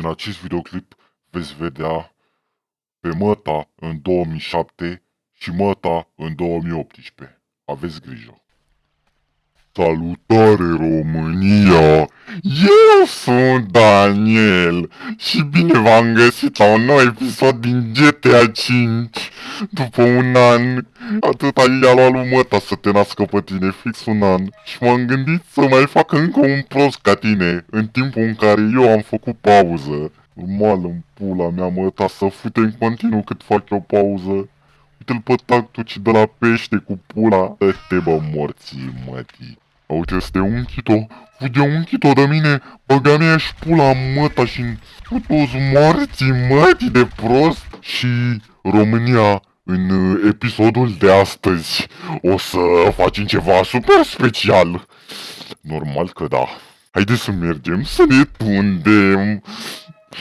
În acest videoclip veți vedea pe Măta în 2007 și Măta în 2018. Aveți grijă! Salutare România! Eu sunt Daniel și bine v-am găsit la un nou episod din GTA 5. După un an, atâta i-a luat lui Măta să te nască pe tine, fix un an. Și m-am gândit să mai fac încă un prost ca tine, în timpul în care eu am făcut pauză. Normal în pula mea, Măta, să fute în continuu cât fac eu pauză. Uite-l pe tactuci de la pește cu pula. Te bă morții, mătii. Uite, este unchito. Fuge unchito de mine. Băga mea și pula Măta și toți morții, mătii de prost. Și România, în episodul de astăzi, o să facem ceva super special. Normal că da. Haideți să mergem să ne tundem.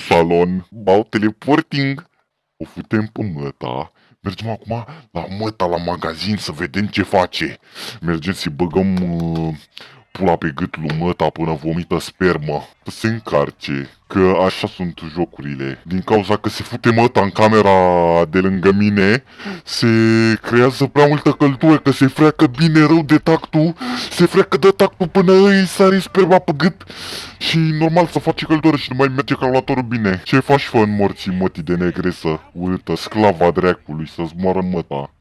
Salon, bau teleporting. O futem pe Măta. Mergem acum la Măta, la magazin, să vedem ce face. Mergem să-i băgăm pula pe gât lui Măta până vomită spermă. Să se încarce, că așa sunt jocurile. Din cauza că se fute Măta în camera de lângă mine, se creează prea multă căldură, că se freacă bine rău de tactul, se freacă de tactul până îi sare sperma pe gât. Și normal să face căldură și nu mai merge calculatorul bine. Ce faci, fă în morții mătii de negresă, urâtă, sclava dracului, să-ți moară Măta?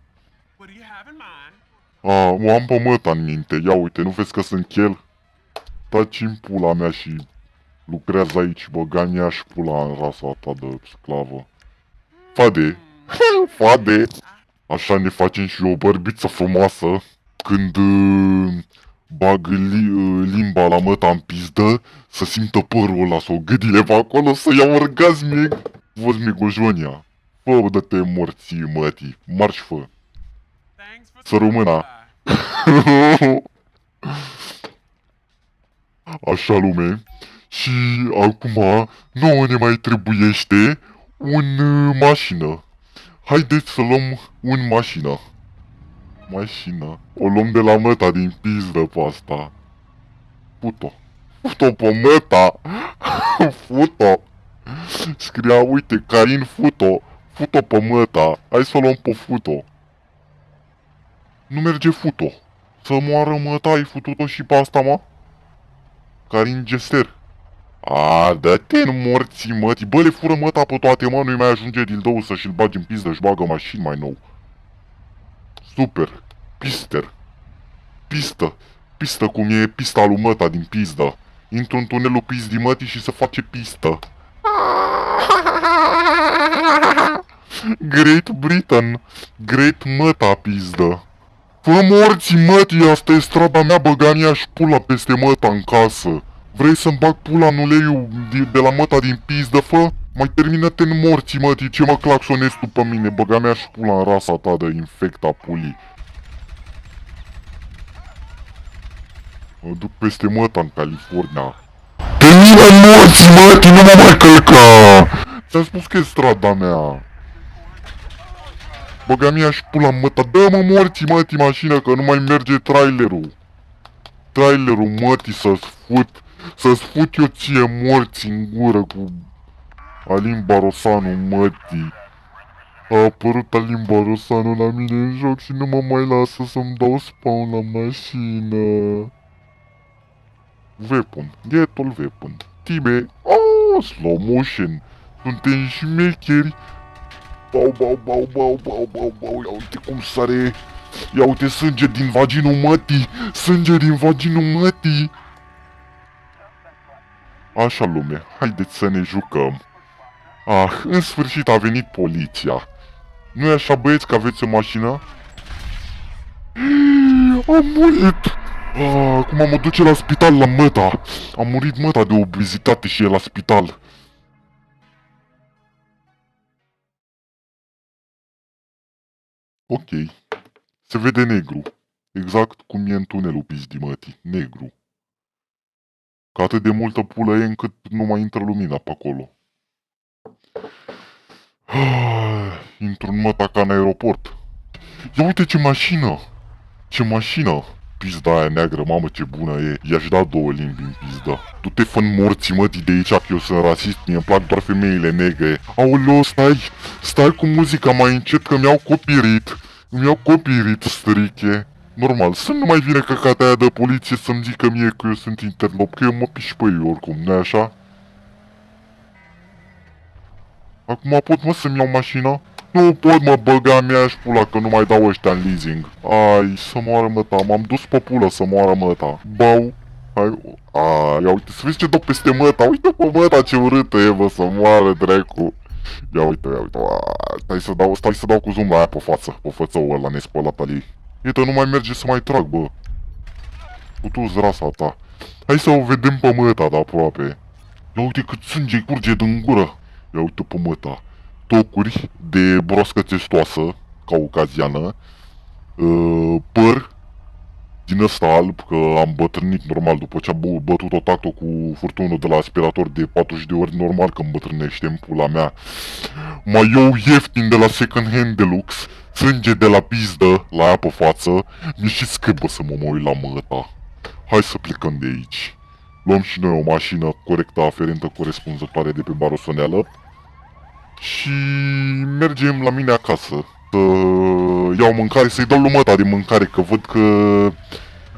O am pe Măta în minte, ia uite, nu vezi că sunt chel? Taci-mi pula mea și lucrează aici, băga ea și pula în rasa ta de sclavă. Fade! Fade! Așa ne facem și o bărbiță frumoasă. Când bag limba la Măta în pizdă, să simtă părul ăla sau gâdile pe acolo, să ia orgasmic. Vă-ți migojonia. Fă, dă-te morții, mătii. Marș, fă. Să rămână. Așa, lume. Și acum nouă ne mai trebuiește un mașină. Haideți să luăm un mașină. Mașină. O luăm de la Măta din pizdă pe asta. Fut-o. Fut-o pe Măta. Fut-o. Scria, uite, Carin, fut-o. Fut-o pe Măta. Hai să o luăm pe Fut-o. Nu merge Fut-o. Să moară Măta, ai futut-o și pe asta, mă? Carin Gester. Dă-te în morții, mătii. Bă, le fură Măta pe toate, mă. Nu-i mai ajunge dildou să-și-l bagi în pizdă și bagă mașini mai nou. Super. Pister. Pistă. Pistă cum e pista lui Măta din pizdă. Intru în tunelul pizdii Mătii și se face pistă. Great Britain. Great Măta pizdă. Fă morții, mătii, asta e strada mea, băgania și pula peste Măta în casă. Vrei să-mi bag pula în uleiul de la Măta din pizdă, fă? Mai termină-te în morții, mătii, ce mă claxonezi tu pe mine, băga mea și pula în rasa ta de infecta pulii. Mă duc peste Măta în California. Termină în morții, mătii, nu mă mai călca! Ți-am spus că e strada mea. Băga mea și pula Măta, dă-mă morții, mătii, mașină, că nu mai merge trailerul. Trailerul, mătii, să-ți fut eu ție morți în gură cu Alin Barosanu, mătii. A apărut Alin Barosanu la mine în joc și nu mă mai lasă să-mi dau spawn la mașină. Weapon, get all weapon. Time, slow motion. Suntem șmecheri. Bau, bau, bau, bau, bau, bau, bau, ia uite cum sare. Ia uite sânge din vaginul Mătii. Sânge din vaginul Mătii. Așa, lume, haideți să ne jucăm. În sfârșit a venit poliția. Nu-i așa, băieți, că aveți o mașină? Am murit! Acum mă duce la spital la Măta. A murit Măta de obezitate și e la spital. Ok. Se vede negru. Exact cum e în tunelul pizdii Mătii. Negru. Că atât de multă pulă e încât nu mai intră lumina pe acolo. Intru în Măta ca în aeroport. Ia uite ce mașină! Ce mașină! pizda aia neagră, mamă ce bună e. I-aș da 2 limbi în pizda. Tu te fă morții mătii de aici că eu sunt rasist, mie îmi plac doar femeile negre. Aoleo, stai cu muzica mai încet că mi-au copyright. Mi-au copyright, striche. Normal, să nu mai vine căcatea aia de poliție să-mi zică mie că eu sunt interlop, că eu mă piși pe ei oricum, nu-i așa? Acum pot mă să-mi iau mașina? Nu pot mă băga mea și pula că nu mai dau ăștia în leasing. Ai, să moară măta, m-am dus pe pulă să moară măta. Bau. Hai, ia uite, să vezi ce dau peste măta, uite pe măta ce urâtă e, bă, să moară dracu. Ia uite, stai să dau cu zoom la aia pe față, pe fățăul ăla nespălat al ei. Iată, nu mai merge să mai trag, bă. Putu-ți rasa ta. Hai să o vedem pe măta de aproape. Ia uite cât sânge curge din gură. Ia uite pe măta. Tocuri de broască testoasă, caucaziană, păr din ăsta alb, că am bătrânit normal după ce am bătut o tacto cu furtunul de la aspirator de 40 de ori, normal că îmbătrânește în pula mea. Mai iau ieftin de la second hand deluxe, sânge de la pizdă, la ea pe față, mi și scârbă să mă uit la măta. Hai să plecăm de aici. Luăm și noi o mașină corectă, aferentă, corespunzătoare de pe barosoneală și mergem la mine acasă să iau mâncare, să-i dau lui măta de mâncare, că văd că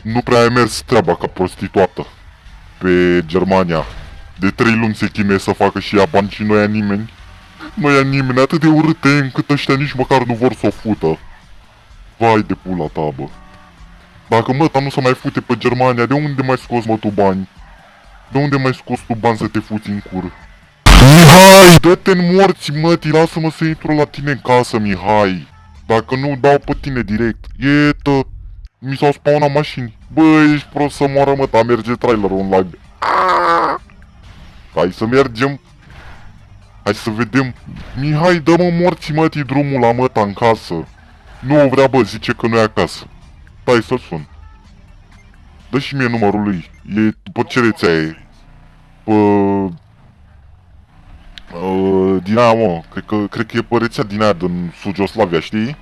nu prea a mers treaba ca prostituată pe Germania. De 3 luni se chinuie să facă și ea bani și nu ia nimeni. Nu ia nimeni, atât de urâte încât ăștia nici măcar nu vor să o fută. Vai de pula ta, bă. Dacă măta nu se mai fute pe Germania, de unde mai scos mă tu bani? De unde mai scos tu bani să te fuți în cur? Mihai, dă-te-n morți, mătii, lasă-mă să intru la tine în casă, Mihai. Dacă nu, dau pe tine direct. Ietă, mi s-au spawnat mașini. Bă, ești prost să moară, măta, merge trailerul în live. Hai să mergem. Hai să vedem. Mihai, dă-mă morți, mătii, drumul la măta în casă. Nu o vrea, bă, zice că nu e acasă. Stai să-l sun. Dă și mie numărul lui. E după ce rețea e. Din aia, mă, cred că e pe rețea din aia din Sugoslavia, știi?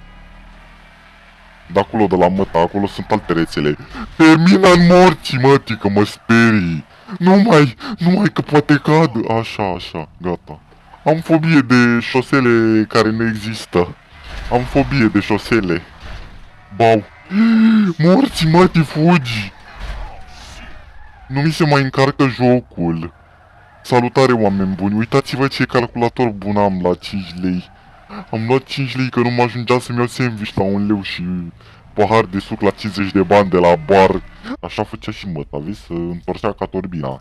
De acolo, de la măta, acolo sunt alte rețele. Termina-n morții, mătii, că mă sperii. Nu mai că poate cad. Așa, gata. Am fobie de șosele care nu există. Am fobie de șosele. Bau. Morții, mătii, fugi. Nu mi se mai încarcă jocul. Salutare, oameni buni, uitați-vă ce calculator bun am la 5 lei. Am luat 5 lei că nu mă ajungea să-mi iau sandwich la 1 leu și pahar de suc la 50 de bani de la bar. Așa făcea și măta, vezi, să întorcea ca torbina.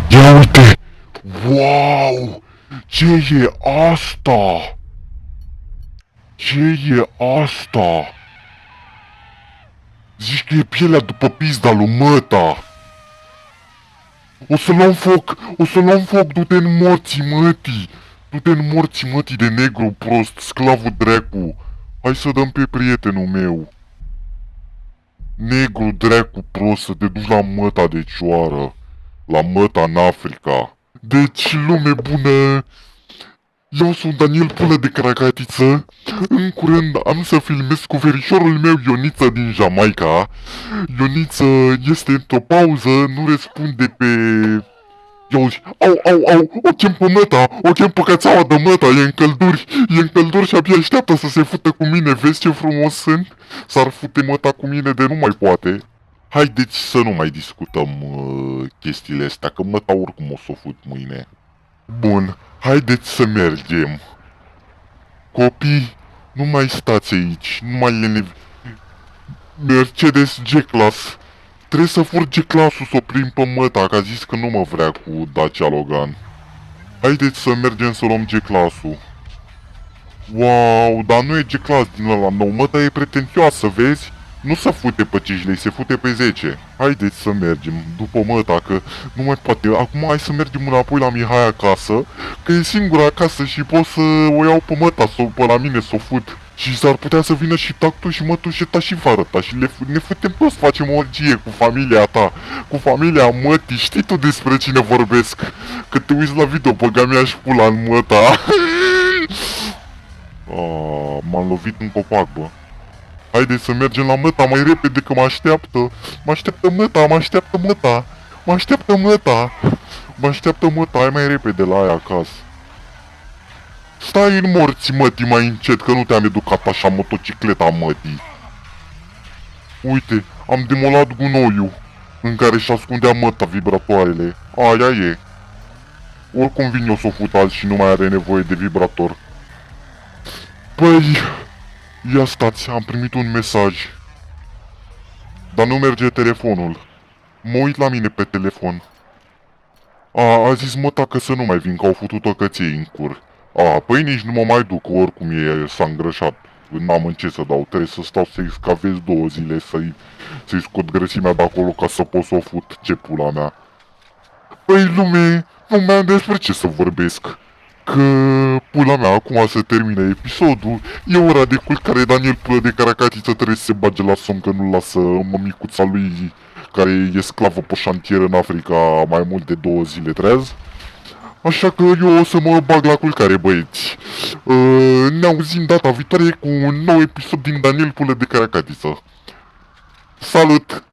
Ia uite! Wow! Ce e asta? Ce e asta? Zici că e pielea după pizda lui măta. O să luăm foc, du-te în morții mătii. Du-te în morții mătii de negru prost, sclavul dracu. Hai să dăm pe prietenul meu. Negru dracu prost, să te duci la măta de cioară. La măta în Africa. Deci, lume bună, eu sunt Daniel Pulă de Caracatiță. În curând am să filmez cu verișorul meu Ioniță din Jamaica. Ioniță este într-o pauză, nu răspunde pe... Ia uzi, au, o chem pe măta, o chem pe cățaua de măta, e în călduri și abia așteaptă să se fută cu mine, vezi ce frumos sunt? S-ar fute măta cu mine de nu mai poate. Haideți să nu mai discutăm chestiile astea, că măta oricum o să o fut mâine. Bun, haideți să mergem. Copii, nu mai stați aici, nu mai lenevi. Mercedes G-Class. Trebuie să fur G-Class-ul să o prim pe măta, că a zis că nu mă vrea cu Dacia Logan. Haideți să mergem să luăm G-Class-ul. Wow, dar nu e G-Class din ăla nou, măta e pretențioasă, vezi? Nu se fute pe 5 lei, se fute pe 10. Haideți să mergem după măta, că nu mai poate. Acum hai să mergem înapoi la Mihai acasă, că e singura acasă și pot să o iau pe măta, pe la mine, să o fut. Și s-ar putea să vină și tactul și mătușeta și vară ta și ne futem toți, facem o orgie cu familia ta, cu familia mătii. Știi tu despre cine vorbesc? Că te uiți la video, băga mea și pula în măta. m-am lovit în copac, bă. Haide să mergem la măta mai repede că mă așteaptă. Mă așteaptă măta, mă așteaptă măta. Mă așteaptă măta. Mă așteaptă măta, hai mai repede la aia acasă. Stai în morți, mătii, mai încet, că nu te-am educat așa motocicleta, mătii. Uite, am demolat gunoiul în care și ascundea măta vibratoarele. Aia e. Oricum vin eu să o fut azi și nu mai are nevoie de vibrator. Păi, ia stați, am primit un mesaj. Dar nu merge telefonul. Mă uit la mine pe telefon. A zis măta că să nu mai vin, că au făcut-o căței în cur. Păi nici nu mă mai duc, că oricum s-a îngrășat. N-am în ce să dau, trebuie să stau să-i scavez 2 zile, să-i scot grăsimea de acolo ca să pot să o fut, ce pula mea. Păi lume, nu mai am despre ce să vorbesc. Că pula mea, acum se termină episodul, e ora de culcare, Daniel pulă de caracatiță trebuie să se bage la somn că nu lasă mămicuța lui care e sclavă pe șantier în Africa mai mult de 2 zile treaz. Așa că eu o să mă bag la culcare, băieți. Ne auzim data viitoare cu un nou episod din Daniel pulă de caracatiță. Salut!